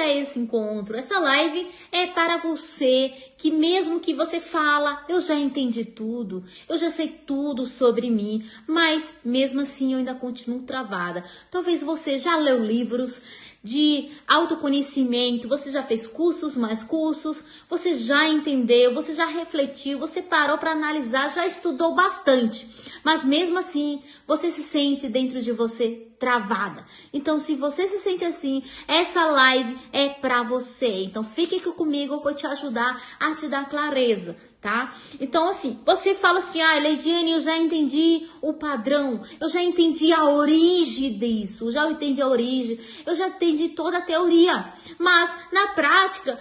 a esse encontro. Essa live é para você que mesmo que você fala, eu já entendi tudo, eu já sei tudo sobre mim, mas mesmo assim eu ainda continuo travada. Talvez você já leu livros de autoconhecimento, você já fez cursos, mais cursos, você já entendeu, você já refletiu, você parou para analisar, já estudou bastante, mas mesmo assim você se sente dentro de você travada. Então, se você se sente assim, essa live é para você. Então, fique aqui comigo, eu vou te ajudar a te dar clareza, tá? Então, assim, você fala assim, Leidiane, eu já entendi o padrão, eu já entendi a origem disso, já entendi a origem, eu já entendi toda a teoria, mas na prática,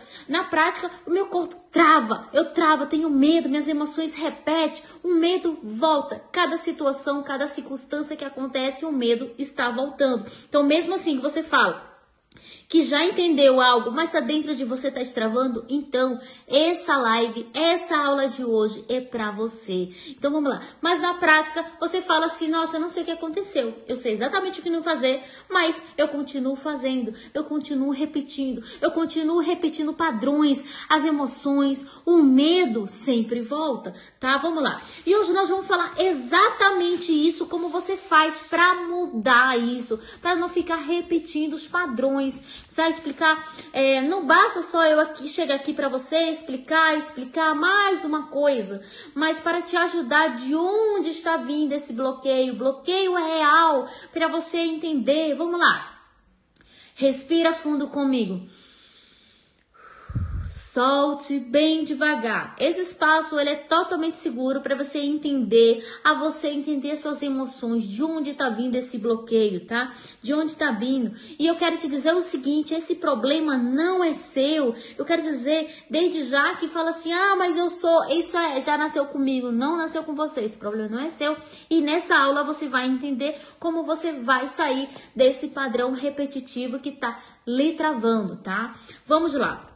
o meu corpo trava, eu travo, eu tenho medo, minhas emoções repetem, o medo volta, cada situação, cada circunstância que acontece, o medo está voltando. Então, mesmo assim que você fala que já entendeu algo, mas tá dentro de você, tá travando, então essa live, essa aula de hoje é pra você. Então vamos lá. Mas na prática, você fala assim, nossa, eu não sei o que aconteceu. Eu sei exatamente o que não fazer, mas eu continuo fazendo, eu continuo repetindo padrões, as emoções, o medo sempre volta, tá? Vamos lá. E hoje nós vamos falar exatamente isso, como você faz pra mudar isso, pra não ficar repetindo os padrões. Você vai explicar, não basta só eu chegar aqui para você explicar mais uma coisa, mas para te ajudar de onde está vindo esse bloqueio. Bloqueio é real, para você entender. Vamos lá. Respira fundo comigo. Solte bem devagar. Esse espaço ele é totalmente seguro para você entender as suas emoções, de onde está vindo esse bloqueio, tá? De onde está vindo. E eu quero te dizer o seguinte, esse problema não é seu. Eu quero dizer desde já que fala assim, mas já nasceu comigo, não nasceu com você. Esse problema não é seu. E nessa aula você vai entender como você vai sair desse padrão repetitivo que tá lhe travando, tá? Vamos lá.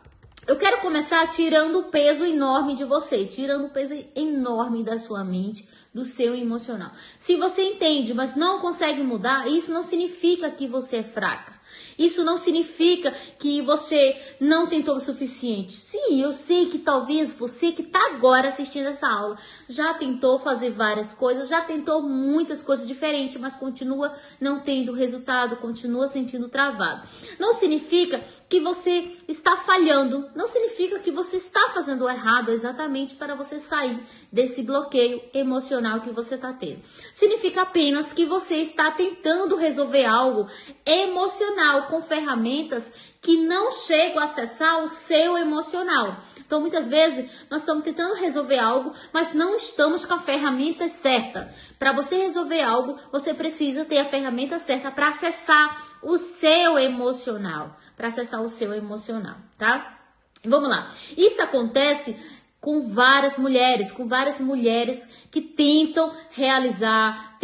Eu quero começar tirando o peso enorme de você, tirando o peso enorme da sua mente, do seu emocional. Se você entende, mas não consegue mudar, isso não significa que você é fraca. Isso não significa que você não tentou o suficiente. Sim, eu sei que talvez você que está agora assistindo essa aula já tentou fazer várias coisas, já tentou muitas coisas diferentes, mas continua não tendo resultado, continua sentindo travado. Não significa que você está falhando, não significa que você está fazendo errado exatamente para você sair desse bloqueio emocional que você está tendo. Significa apenas que você está tentando resolver algo emocional com ferramentas que não chegam a acessar o seu emocional. Então, muitas vezes, nós estamos tentando resolver algo, mas não estamos com a ferramenta certa. Para você resolver algo, você precisa ter a ferramenta certa para acessar o seu emocional. Tá? Vamos lá. Isso acontece com várias mulheres que tentam realizar,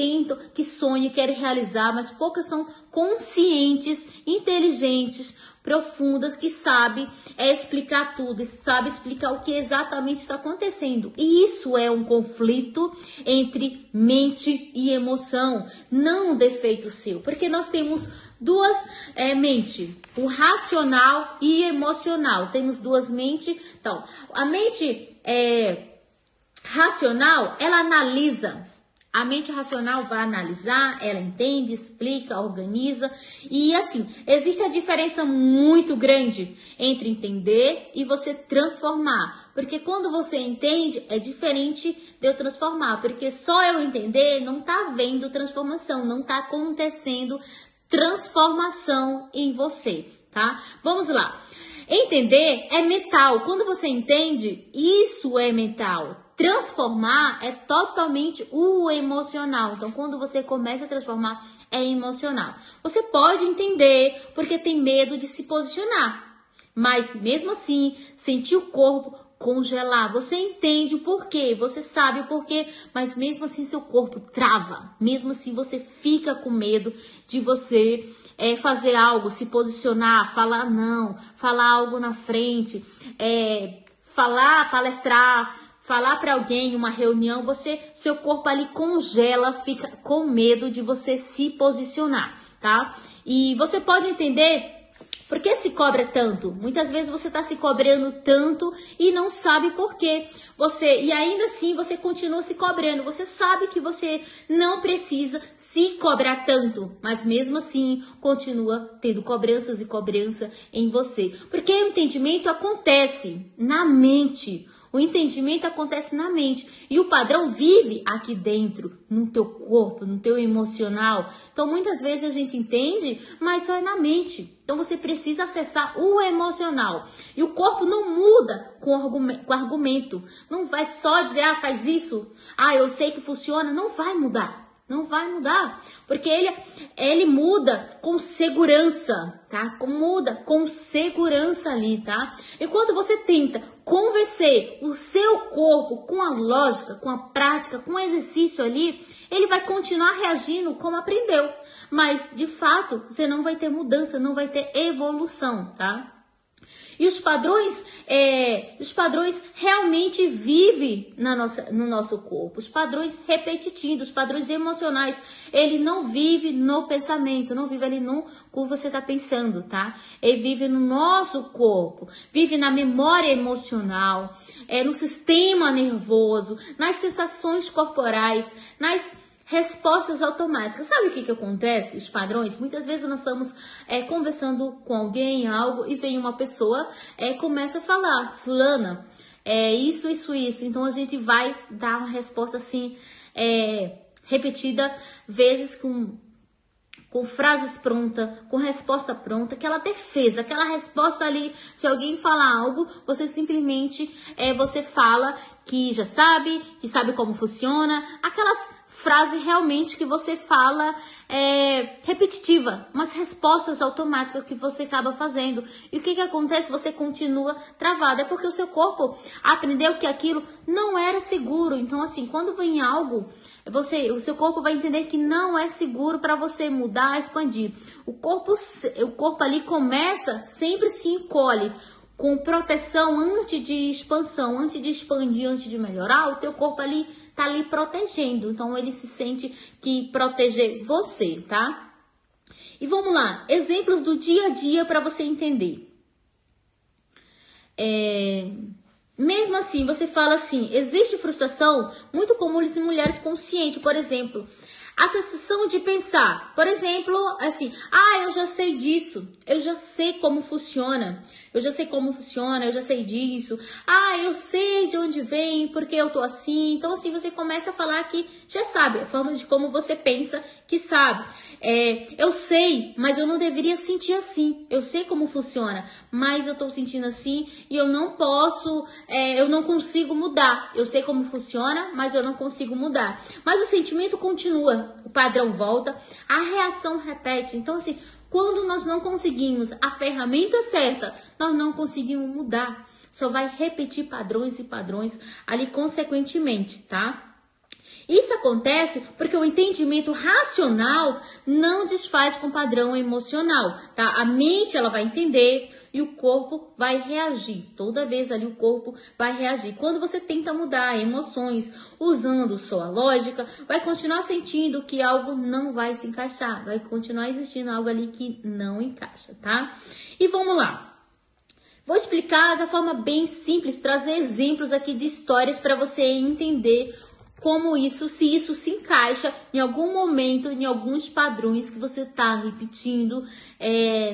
que sonham e querem realizar, mas poucas são conscientes, inteligentes, profundas, que sabem explicar tudo, sabe explicar o que exatamente está acontecendo. E isso é um conflito entre mente e emoção, não um defeito seu, porque nós temos duas mentes, o racional e emocional. Temos duas mentes. Então, a mente racional, ela analisa. A mente racional vai analisar, ela entende, explica, organiza. E assim, existe a diferença muito grande entre entender e você transformar. Porque quando você entende, é diferente de eu transformar. Porque só eu entender não tá havendo transformação, não tá acontecendo transformação em você, tá? Vamos lá. Entender é mental. Quando você entende, isso é mental. Transformar é totalmente o emocional. Então, quando você começa a transformar, é emocional. Você pode entender porque tem medo de se posicionar. Mas, mesmo assim, sentir o corpo congelar. Você entende o porquê, você sabe o porquê, mas mesmo assim seu corpo trava. Mesmo assim você fica com medo de você fazer algo, se posicionar, falar não, falar algo na frente, palestrar, falar para alguém em uma reunião, seu corpo ali congela, fica com medo de você se posicionar, tá? E você pode entender Por que se cobra tanto? Muitas vezes você está se cobrando tanto e não sabe por quê. E ainda assim você continua se cobrando. Você sabe que você não precisa se cobrar tanto, mas mesmo assim continua tendo cobranças e cobrança em você. Porque o entendimento acontece na mente. O entendimento acontece na mente e o padrão vive aqui dentro, no teu corpo, no teu emocional. Então, muitas vezes a gente entende, mas só é na mente. Então, você precisa acessar o emocional. E o corpo não muda com argumento. Não vai só dizer, faz isso. Eu sei que funciona. Não vai mudar. Não vai mudar, porque ele muda com segurança, tá? Muda com segurança ali, tá? E quando você tenta convencer o seu corpo com a lógica, com a prática, com o exercício ali, ele vai continuar reagindo como aprendeu. Mas, de fato, você não vai ter mudança, não vai ter evolução, tá? E os padrões realmente vivem no nosso corpo. Os padrões repetitivos, os padrões emocionais, ele não vive no pensamento, não vive ali no como você está pensando, tá? Ele vive no nosso corpo, vive na memória emocional, no sistema nervoso, nas sensações corporais, nas respostas automáticas. Sabe o que acontece? Os padrões, muitas vezes nós estamos conversando com alguém, algo, e vem uma pessoa, começa a falar, fulana, isso. Então a gente vai dar uma resposta assim, repetida, vezes com frases prontas, com resposta pronta, aquela defesa, aquela resposta ali, se alguém falar algo, você simplesmente, você fala que já sabe, que sabe como funciona, aquelas frases realmente que você fala repetitiva, umas respostas automáticas que você acaba fazendo. E o que acontece? Você continua travado, é porque o seu corpo aprendeu que aquilo não era seguro. Então assim, quando vem algo, o seu corpo vai entender que não é seguro para você mudar, expandir. O corpo ali começa, sempre se encolhe com proteção antes de expansão, antes de expandir, antes de melhorar. O teu corpo ali tá ali protegendo, então ele se sente que proteger você, tá? E vamos lá, exemplos do dia a dia para você entender. Mesmo assim, você fala assim, existe frustração muito comum em mulheres conscientes, por exemplo, a sensação de pensar, por exemplo, assim, eu já sei disso, eu já sei como funciona, eu já sei disso, eu sei de onde vem, porque eu tô assim. Então assim, você começa a falar que já sabe, a forma de como você pensa que sabe. Eu sei, mas eu não deveria sentir assim, eu sei como funciona, mas eu tô sentindo assim e eu não posso, eu não consigo mudar. Eu sei como funciona, mas eu não consigo mudar. Mas o sentimento continua, o padrão volta, a reação repete. Então assim, quando nós não conseguimos a ferramenta certa, nós não conseguimos mudar. Só vai repetir padrões e padrões ali consequentemente, tá? Isso acontece porque o entendimento racional não desfaz com o padrão emocional, tá? A mente, ela vai entender e o corpo vai reagir. Toda vez ali o corpo vai reagir. Quando você tenta mudar emoções usando sua lógica, vai continuar sentindo que algo não vai se encaixar. Vai continuar existindo algo ali que não encaixa, tá? E vamos lá. Vou explicar de forma bem simples, trazer exemplos aqui de histórias para você entender como se isso se encaixa em algum momento, em alguns padrões que você está repetindo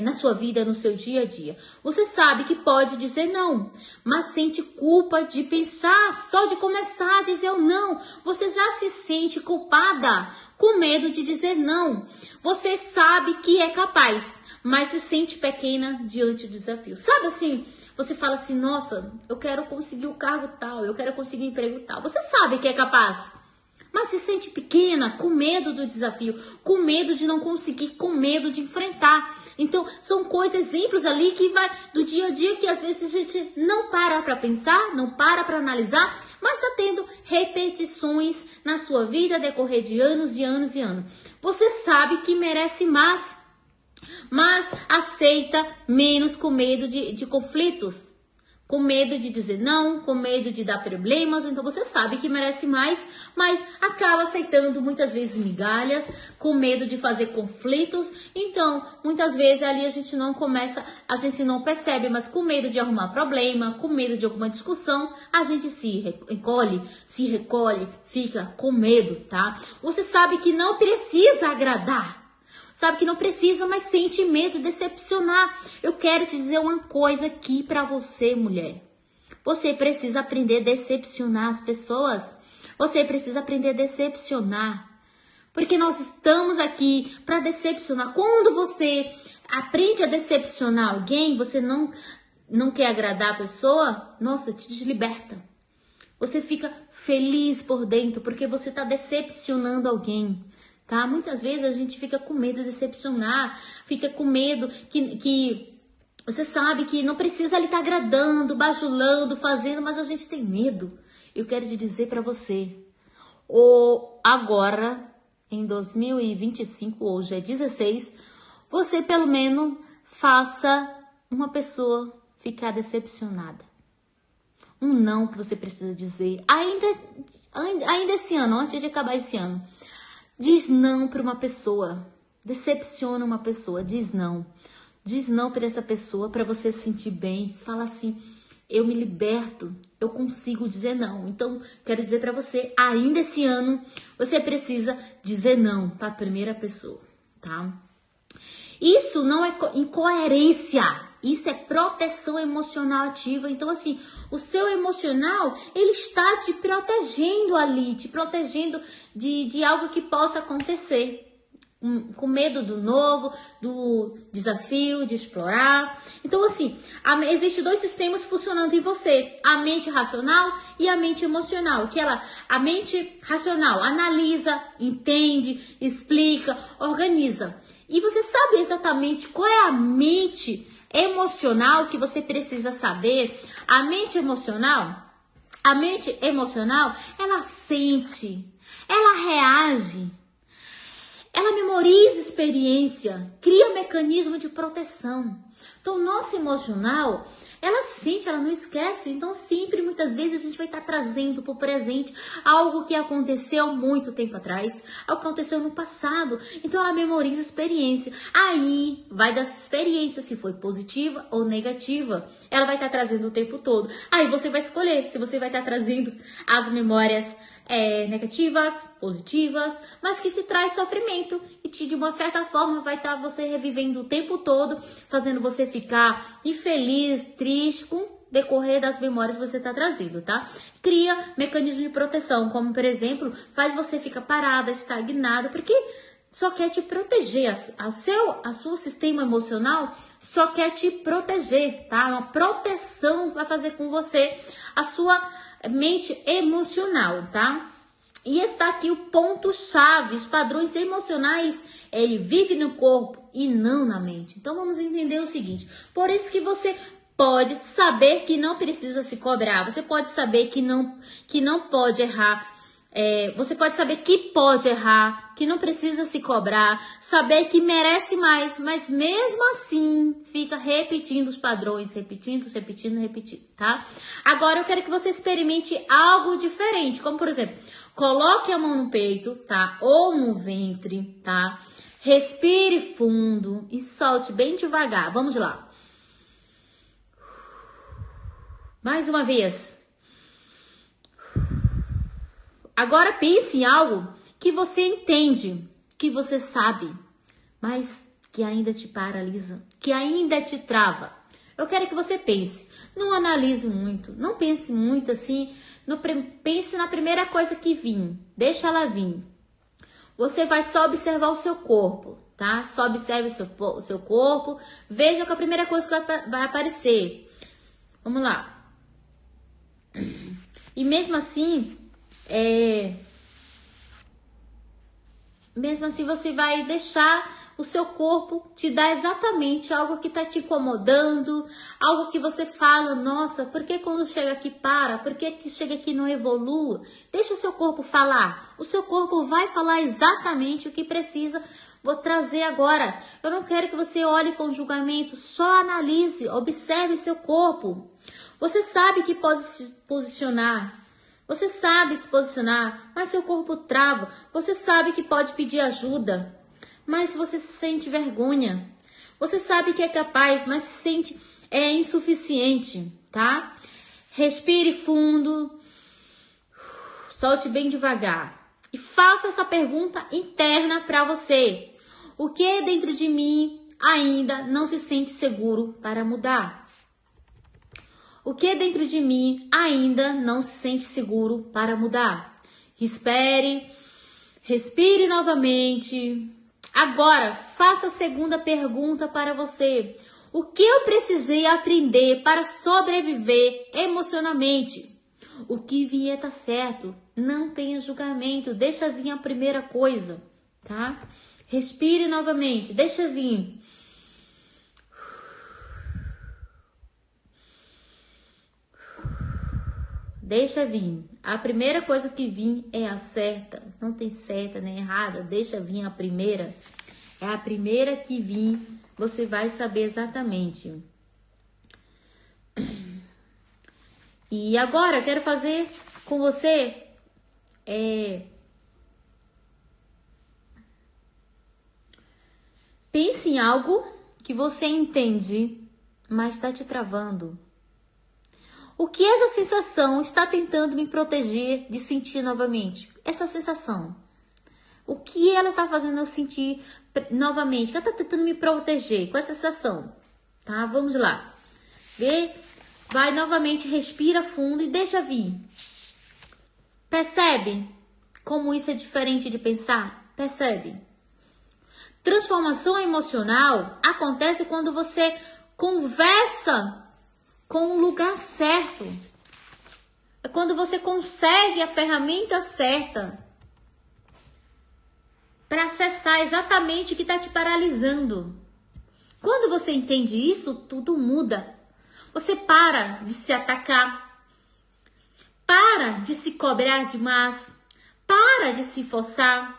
na sua vida, no seu dia a dia. Você sabe que pode dizer não, mas sente culpa de pensar, só de começar a dizer o não. Você já se sente culpada, com medo de dizer não. Você sabe que é capaz, mas se sente pequena diante do desafio. Sabe assim? Você fala assim, nossa, eu quero conseguir o cargo tal, eu quero conseguir o emprego tal. Você sabe que é capaz, mas se sente pequena, com medo do desafio, com medo de não conseguir, com medo de enfrentar. Então, são coisas, exemplos ali que vai do dia a dia que às vezes a gente não para pensar, não para analisar, mas está tendo repetições na sua vida, decorrer de anos e anos e anos. Você sabe que merece mais, mas aceita menos com medo de conflitos. Com medo de dizer não, com medo de dar problemas, então você sabe que merece mais, mas acaba aceitando muitas vezes migalhas, com medo de fazer conflitos. Então, muitas vezes ali a gente não percebe, mas com medo de arrumar problema, com medo de alguma discussão, a gente se recolhe, fica com medo, tá? Você sabe que não precisa agradar. Sabe que não precisa, mas sente medo de decepcionar. Eu quero te dizer uma coisa aqui pra você, mulher. Você precisa aprender a decepcionar as pessoas. Você precisa aprender a decepcionar. Porque nós estamos aqui pra decepcionar. Quando você aprende a decepcionar alguém, você não quer agradar a pessoa, nossa, te desliberta. Você fica feliz por dentro porque você tá decepcionando alguém. Tá? Muitas vezes a gente fica com medo de decepcionar, fica com medo que você sabe que não precisa ali estar agradando, bajulando, fazendo, mas a gente tem medo. Eu quero te dizer para você, agora, em 2025, hoje é 16, você pelo menos faça uma pessoa ficar decepcionada. Um não que você precisa dizer, ainda esse ano, antes de acabar esse ano. Diz não para uma pessoa, decepciona uma pessoa, diz não. Diz não para essa pessoa, para você se sentir bem. Fala assim, eu me liberto, eu consigo dizer não. Então, quero dizer para você, ainda esse ano, você precisa dizer não para a primeira pessoa, tá? Isso não é incoerência, isso é proteção emocional ativa. Então, assim, o seu emocional, ele está te protegendo ali, te protegendo de algo que possa acontecer. Com medo do novo, do desafio, de explorar. Então, assim, existem dois sistemas funcionando em você. A mente racional e a mente emocional. A mente racional analisa, entende, explica, organiza. E você sabe exatamente qual é a mente emocional que você precisa saber. A mente emocional, ela sente, ela reage, ela memoriza experiência, cria mecanismo de proteção. Então, o nosso emocional, ela sente, ela não esquece. Então, sempre, muitas vezes, a gente vai estar trazendo para o presente algo que aconteceu muito tempo atrás, algo que aconteceu no passado. Então, ela memoriza experiência. Aí, vai dessa experiência, se foi positiva ou negativa. Ela vai estar trazendo o tempo todo. Aí, você vai escolher se você vai estar trazendo as memórias negativas, positivas, mas que te traz sofrimento e de uma certa forma vai estar você revivendo o tempo todo, fazendo você ficar infeliz, triste com o decorrer das memórias que você está trazendo, tá? Cria mecanismos de proteção, como por exemplo, faz você ficar parada, estagnada, porque só quer te proteger, a seu sistema emocional só quer te proteger, tá? Uma proteção vai fazer com você a sua mente emocional, tá? E está aqui o ponto-chave, os padrões emocionais, ele vive no corpo e não na mente. Então vamos entender o seguinte, por isso que você pode saber que não precisa se cobrar, você pode saber que não pode errar, você pode saber que pode errar, que não precisa se cobrar, saber que merece mais, mas mesmo assim fica repetindo os padrões, repetindo, tá? Agora eu quero que você experimente algo diferente, como por exemplo, coloque a mão no peito, tá? Ou no ventre, tá? Respire fundo e solte bem devagar. Vamos lá. Mais uma vez. Agora pense em algo que você entende, que você sabe, mas que ainda te paralisa, que ainda te trava. Eu quero que você pense, não analise muito, não pense muito assim, pense na primeira coisa que vir, deixa ela vir. Você vai só observar o seu corpo, tá? Só observe o seu corpo, veja que a primeira coisa que vai aparecer. Vamos lá. E mesmo assim você vai deixar o seu corpo te dar exatamente algo que tá te incomodando, algo que você fala, nossa, por que quando chega aqui para? Por que chega aqui não evolui? Deixa o seu corpo falar. O seu corpo vai falar exatamente o que precisa Vou trazer agora. Eu não quero que você olhe com julgamento, só analise, observe seu corpo. Você sabe que pode se posicionar. Você sabe se posicionar, mas seu corpo trava. Você sabe que pode pedir ajuda, mas você se sente vergonha. Você sabe que é capaz, mas se sente insuficiente, tá? Respire fundo. Solte bem devagar. E faça essa pergunta interna para você. O que dentro de mim ainda não se sente seguro para mudar? O que dentro de mim ainda não se sente seguro para mudar? Respire novamente. Agora, faça a segunda pergunta para você. O que eu precisei aprender para sobreviver emocionalmente? O que vier tá certo. Não tenha julgamento. Deixa vir a primeira coisa, tá? Respire novamente. Deixa vir. Deixa vir. A primeira coisa que vir é a certa. Não tem certa nem errada. Deixa vir a primeira. É a primeira que vir. Você vai saber exatamente. E agora eu quero fazer com você pense em algo que você entende, mas está te travando. O que essa sensação está tentando me proteger de sentir novamente? Essa sensação. O que ela está fazendo eu sentir novamente? Que ela está tentando me proteger com essa sensação. Tá? Vamos lá. Vê? Vai novamente, respira fundo e deixa vir. Percebe como isso é diferente de pensar? Percebe? Transformação emocional acontece quando você conversa com o lugar certo. É quando você consegue a ferramenta certa para acessar exatamente o que está te paralisando. Quando você entende isso, tudo muda. Você para de se atacar, para de se cobrar demais, para de se forçar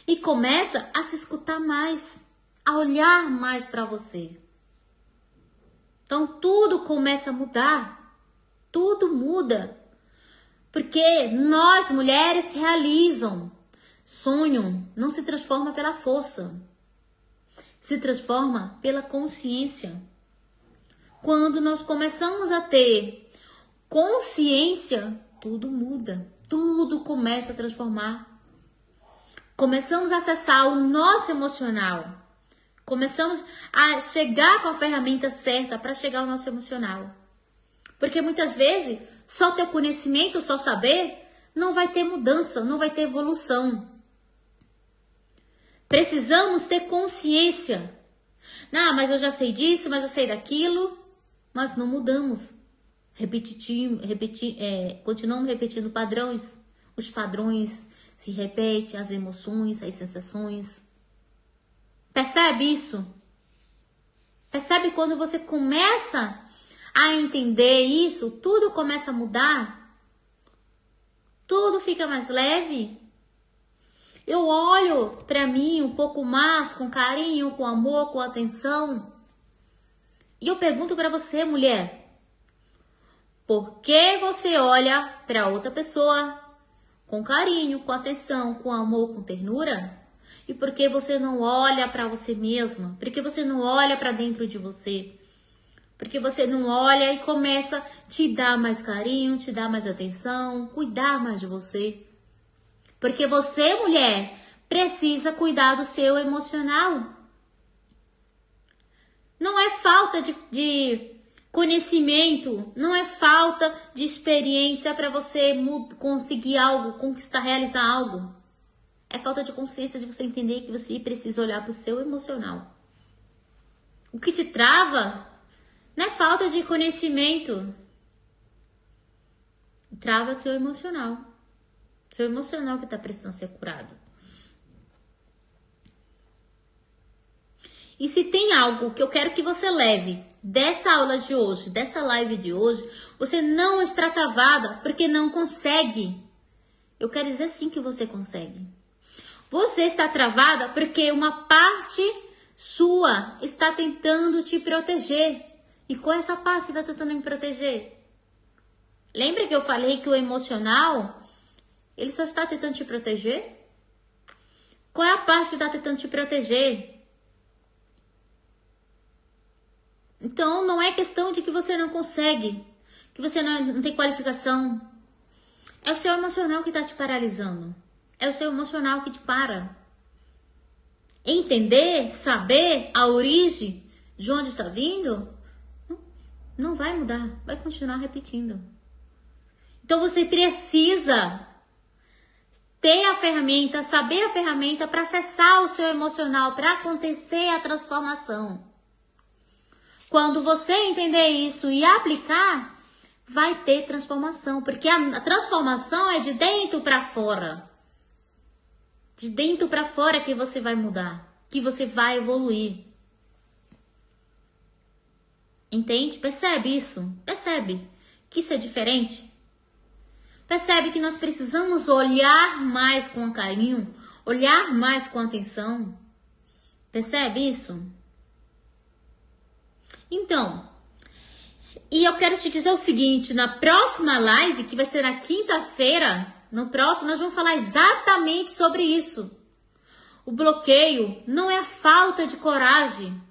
e começa a se escutar mais, a olhar mais para você. Então tudo começa a mudar, tudo muda, porque nós mulheres realizam, sonho não se transforma pela força, se transforma pela consciência. Quando nós começamos a ter consciência, tudo muda, tudo começa a transformar. Começamos a acessar o nosso emocional. Começamos a chegar com a ferramenta certa para chegar ao nosso emocional. Porque muitas vezes, só ter conhecimento, só saber, não vai ter mudança, não vai ter evolução. Precisamos ter consciência. Não, mas eu já sei disso, mas eu sei daquilo. Mas não mudamos. Continuamos repetindo padrões. Os padrões se repetem, as emoções, as sensações. Percebe isso? Percebe quando você começa a entender isso, tudo começa a mudar? Tudo fica mais leve? Eu olho para mim um pouco mais com carinho, com amor, com atenção. E eu pergunto para você, mulher, por que você olha para outra pessoa com carinho, com atenção, com amor, com ternura? E por que você não olha para você mesma? Por que você não olha para dentro de você? Por que você não olha e começa a te dar mais carinho, te dar mais atenção, cuidar mais de você? Porque você, mulher, precisa cuidar do seu emocional. Não é falta de conhecimento, não é falta de experiência para você conseguir algo, conquistar, realizar algo. É falta de consciência de você entender que você precisa olhar para o seu emocional. O que te trava não é falta de conhecimento. Trava o seu emocional. Seu emocional que está precisando ser curado. E se tem algo que eu quero que você leve dessa aula de hoje, dessa live de hoje, você não está travada porque não consegue. Eu quero dizer sim que você consegue. Você está travada porque uma parte sua está tentando te proteger. E qual é essa parte que está tentando me proteger? Lembra que eu falei que o emocional, ele só está tentando te proteger? Qual é a parte que está tentando te proteger? Então, não é questão de que você não consegue, que você não tem qualificação. É o seu emocional que está te paralisando. É o seu emocional que te para. Entender, saber a origem de onde está vindo, não vai mudar, vai continuar repetindo. Então você precisa ter a ferramenta, saber a ferramenta para acessar o seu emocional, para acontecer a transformação. Quando você entender isso e aplicar, vai ter transformação, porque a transformação é de dentro para fora. De dentro para fora que você vai mudar, que você vai evoluir. Entende? Percebe isso? Percebe que isso é diferente? Percebe que nós precisamos olhar mais com carinho, olhar mais com atenção? Percebe isso? Então, e eu quero te dizer o seguinte, na próxima live, que vai ser na quinta-feira, no próximo, nós vamos falar exatamente sobre isso. O bloqueio não é a falta de coragem.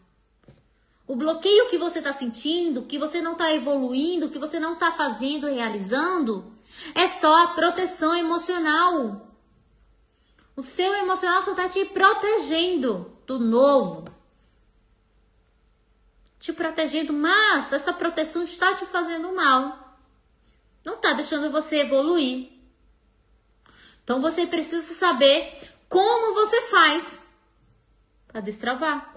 O bloqueio que você está sentindo, que você não está evoluindo, que você não está fazendo, realizando, é só a proteção emocional. O seu emocional só está te protegendo do novo. Te protegendo, mas essa proteção está te fazendo mal. Não está deixando você evoluir. Então você precisa saber como você faz para destravar.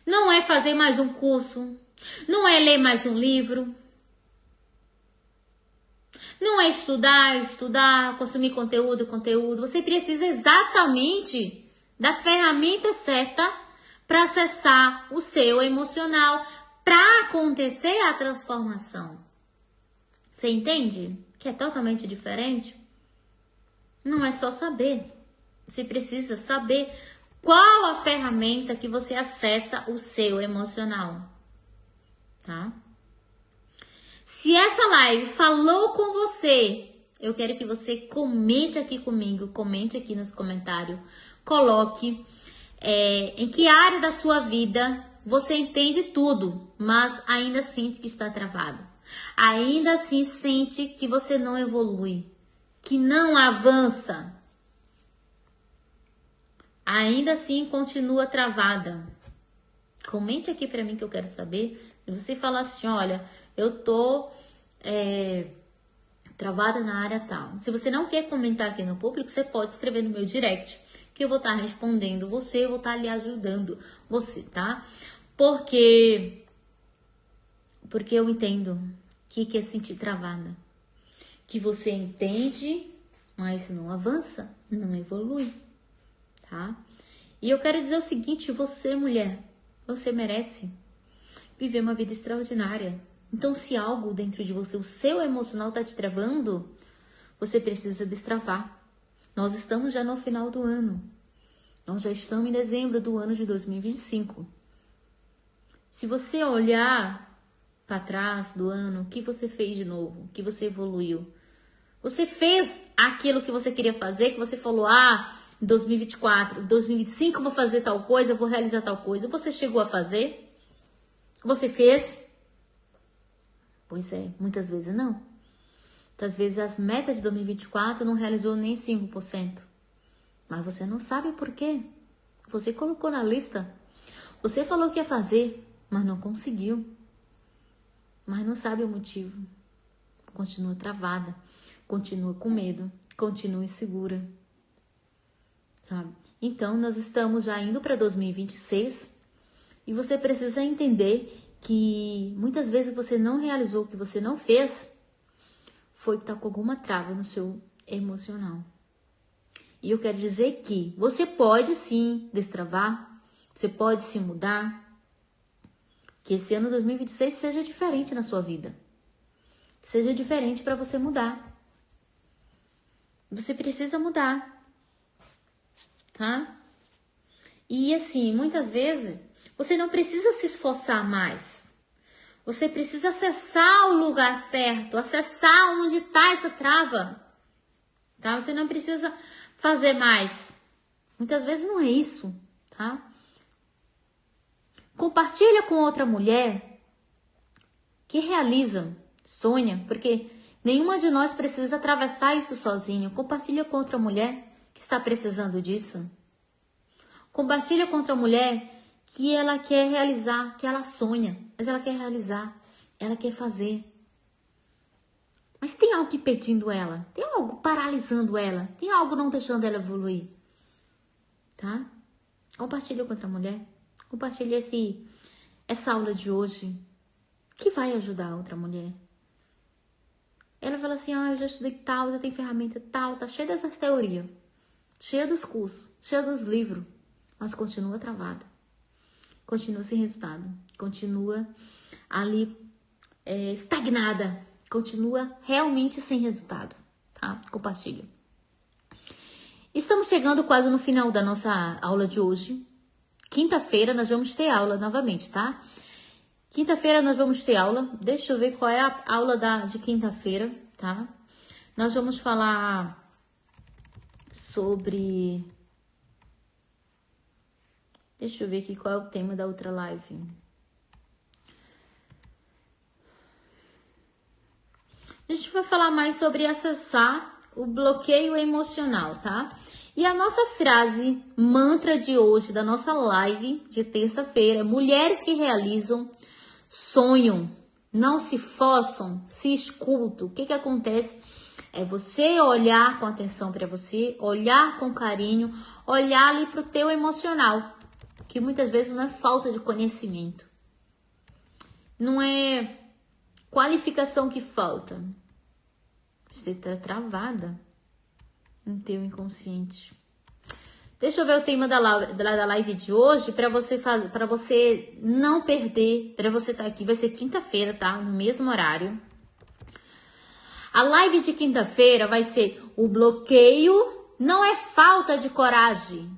Não é fazer mais um curso, não é ler mais um livro, não é estudar, consumir conteúdo. Você precisa exatamente da ferramenta certa para acessar o seu emocional, para acontecer a transformação. Você entende? Que é totalmente diferente? Não é só saber. Você precisa saber qual a ferramenta que você acessa o seu emocional. Tá? Se essa live falou com você, eu quero que você comente aqui comigo, comente aqui nos comentários, coloque em que área da sua vida você entende tudo, mas ainda sente que está travado. Ainda assim sente que você não evolui, que não avança. Ainda assim continua travada. Comente aqui pra mim que eu quero saber. E você fala assim, olha, eu tô travada na área tal. Se você não quer comentar aqui no público, você pode escrever no meu direct, que eu vou estar respondendo você, eu vou estar lhe ajudando você, tá? Porque eu entendo que é sentir travada. Que você entende, mas não avança, não evolui, tá? E eu quero dizer o seguinte, você mulher, você merece viver uma vida extraordinária. Então, se algo dentro de você, o seu emocional tá te travando, você precisa destravar. Nós estamos já no final do ano. Nós já estamos em dezembro do ano de 2025. Se você olhar para trás do ano, o que você fez de novo? O que você evoluiu? Você fez aquilo que você queria fazer, que você falou, em 2024, 2025 eu vou fazer tal coisa, eu vou realizar tal coisa. Você chegou a fazer? Você fez? Pois é, muitas vezes não. Muitas vezes as metas de 2024 não realizou nem 5%. Mas você não sabe por quê. Você colocou na lista. Você falou que ia fazer, mas não conseguiu. Mas não sabe o motivo. Continua travada. Continua com medo. Continua insegura. Sabe? Então, nós estamos já indo para 2026. E você precisa entender que muitas vezes você não realizou o que você não fez. Foi que tá com alguma trava no seu emocional. E eu quero dizer que você pode sim destravar, você pode se mudar, que esse ano 2026 seja diferente na sua vida. Seja diferente para você mudar. Você precisa mudar. tá? E assim, muitas vezes, você não precisa se esforçar mais. Você precisa acessar o lugar certo, acessar onde está essa trava, tá? Você não precisa fazer mais. Muitas vezes não é isso, tá? Compartilha com outra mulher que realiza, sonha, porque nenhuma de nós precisa atravessar isso sozinho. Compartilha com outra mulher que está precisando disso. Compartilha com outra mulher que ela quer realizar, que ela sonha, mas ela quer realizar, ela quer fazer. Mas tem algo impedindo ela, tem algo paralisando ela, tem algo não deixando ela evoluir, tá? Compartilha com outra mulher, compartilha essa aula de hoje, que vai ajudar a outra mulher. Ela fala assim, eu já estudei tal, já tem ferramenta tal, tá cheia dessas teorias, cheia dos cursos, cheia dos livros, mas continua travada, continua sem resultado, continua ali estagnada, continua realmente sem resultado, tá? Compartilha. Estamos chegando quase no final da nossa aula de hoje. Quinta-feira nós vamos ter aula novamente, tá? Quinta-feira nós vamos ter aula. Deixa eu ver qual é a aula de quinta-feira, tá? Nós vamos falar sobre... Deixa eu ver aqui qual é o tema da outra live. A gente vai falar mais sobre acessar o bloqueio emocional, tá? E a nossa frase mantra de hoje, da nossa live de terça-feira, mulheres que realizam, sonham, não se forçam, se escutam. O que acontece? É você olhar com atenção para você, olhar com carinho, olhar ali pro teu emocional, que muitas vezes não é falta de conhecimento, não é qualificação que falta. Você tá travada no teu inconsciente. Deixa eu ver o tema da live de hoje para você não perder, para você estar aqui. Vai ser quinta-feira, tá? No mesmo horário. A live de quinta-feira vai ser o bloqueio. Não é falta de coragem,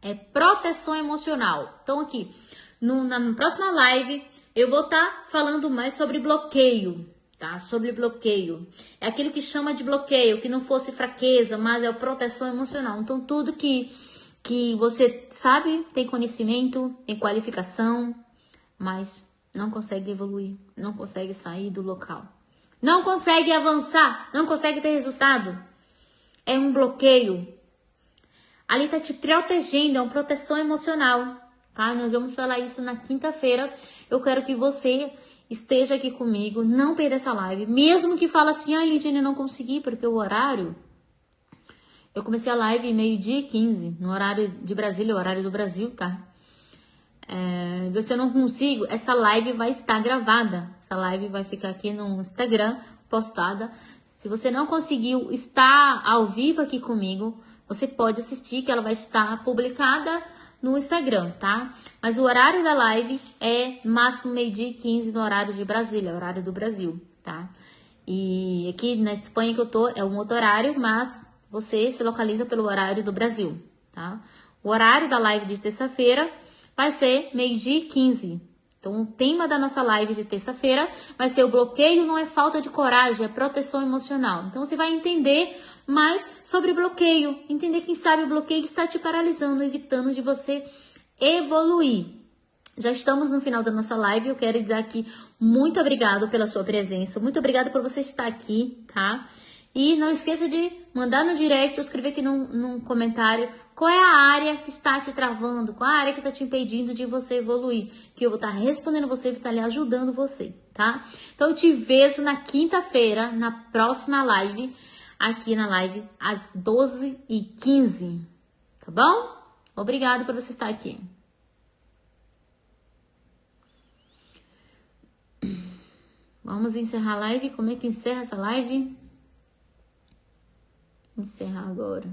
é proteção emocional. Então aqui, na próxima live, eu vou estar falando mais sobre bloqueio, tá? Sobre bloqueio. É aquilo que chama de bloqueio, que não fosse fraqueza, mas é a proteção emocional. Então tudo que você sabe, tem conhecimento, tem qualificação, mas não consegue evoluir, não consegue sair do local, não consegue avançar, não consegue ter resultado. É um bloqueio. Ali tá te protegendo, é uma proteção emocional, tá? Nós vamos falar isso na quinta-feira. Eu quero que você esteja aqui comigo, não perda essa live, mesmo que fale assim, Lidiane, eu não consegui, porque o horário... Eu comecei a live meio-dia e 15, no horário de Brasília, o horário do Brasil, tá? Se eu não consigo, essa live vai estar gravada. Essa live vai ficar aqui no Instagram, postada. Se você não conseguiu estar ao vivo aqui comigo, você pode assistir, que ela vai estar publicada no Instagram, tá? Mas o horário da live é máximo meio-dia e 15 no horário de Brasília, horário do Brasil, tá? E aqui na Espanha que eu tô é um outro horário, mas... você se localiza pelo horário do Brasil, tá? O horário da live de terça-feira vai ser meio-dia e 15. Então, o tema da nossa live de terça-feira vai ser o bloqueio não é falta de coragem, é proteção emocional. Então, você vai entender mais sobre bloqueio, entender quem sabe o bloqueio que está te paralisando, evitando de você evoluir. Já estamos no final da nossa live, eu quero dizer aqui muito obrigado pela sua presença, muito obrigado por você estar aqui, tá? E não esqueça de mandar no direct ou escrever aqui num comentário qual é a área que está te travando, qual é a área que está te impedindo de você evoluir, que eu vou estar respondendo você e vou estar ali ajudando você, tá? Então eu te vejo na quinta-feira, na próxima live, aqui na live às 12h15, tá bom? Obrigado por você estar aqui. Vamos encerrar a live. Como é que encerra essa live? Encerrar agora.